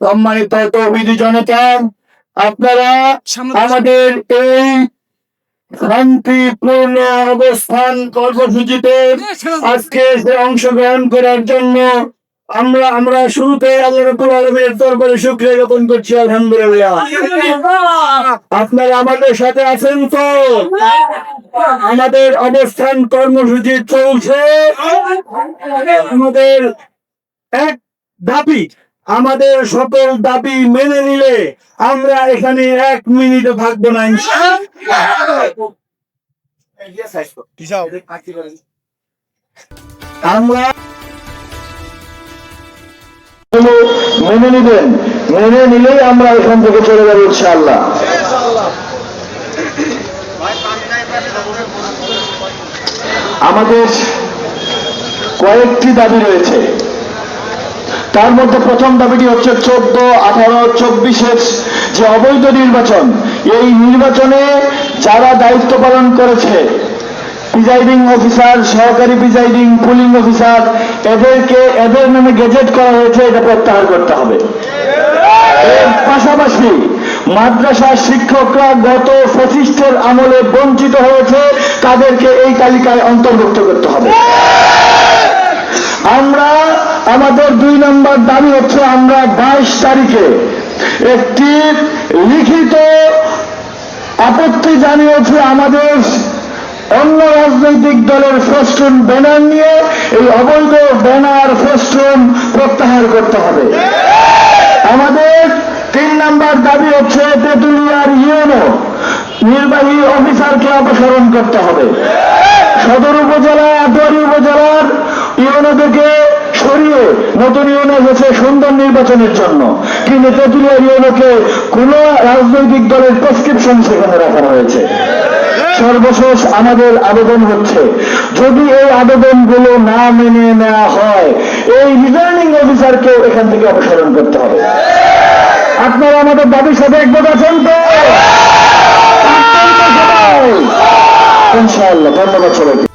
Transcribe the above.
সম্মানিত তৌহিদি জনতা, আপনারা আমাদের এই শান্তিপূর্ণ অবস্থান কর্মসূচিতে আজকে অংশগ্রহণ করার জন্য আমরা শুরুতে আল্লাহ রাব্বুল আলামিনের দরবারে শুকরিয়া জ্ঞাপন করছি। আলহামদুলিল্লাহ, আপনারা আমাদের সাথে আছেন তো? আমাদের অবস্থান কর্মসূচি চলছে। আমাদের এক দাবি, আমাদের সকল দাবি মেনে নিলে আমরা এখানে 1 মিনিটও থাকবো না। আমরা মেনে নিবেন, মেনে নিলেই আমরা এখান থেকে চলে যাবো ইনশাআল্লাহ। আমাদের কয়েকটি দাবি রয়েছে, তার মধ্যে প্রথম দাবিটি হচ্ছে 14, 18, 24-এর যে অবৈধ নির্বাচন, এই নির্বাচনে যারা দায়িত্ব পালন করেছে, প্রিজাইডিং অফিসার, সহকারী প্রিজাইডিং, পুলিং অফিসার, এদের নামে গেজেট করা হয়েছে, এটা প্রত্যাহার করতে হবে। এর পাশাপাশি মাদ্রাসার শিক্ষকরা গত ফ্যাসিস্টের আমলে বঞ্চিত হয়েছে, তাদেরকে এই তালিকায় অন্তর্ভুক্ত করতে হবে। আমরা আমাদের 2 নম্বর দাবি হচ্ছে, আমরা 22 তারিখে একটি লিখিত আপত্তি জানিয়েছি আমাদের অন্য রাজনৈতিক দলের ফেস্টুন ব্যানার নিয়ে। এই অবৈধ ব্যানার ফেস্টুন প্রত্যাহার করতে হবে। আমাদের 3 নম্বর দাবি হচ্ছে, তেঁতুলিয়ার ইউনো নির্বাহী অফিসারকে অপসারণ করতে হবে। সদর উপজেলা, আটোয়ারী উপজেলার ইউনো থেকে সরিয়ে নতুন ইউনো হয়েছে সুন্দর নির্বাচনের জন্য, কিন্তু তেঁতুলিয়ার ইউনোকে কোন রাজনৈতিক দলের প্রেসক্রিপশন সেখানে রাখা হয়েছে। সর্বশেষ আমাদের আবেদন হচ্ছে, যদি এই আবেদনগুলো না মেনে নেওয়া হয়, এই রিটার্নিং অফিসারকেও এখান থেকে অপসারণ করতে হবে। আপনারা আমাদের দাবির সাথে একমত আছেন তো? ইনশাআল্লাহ। ধন্যবাদ সবাইকে।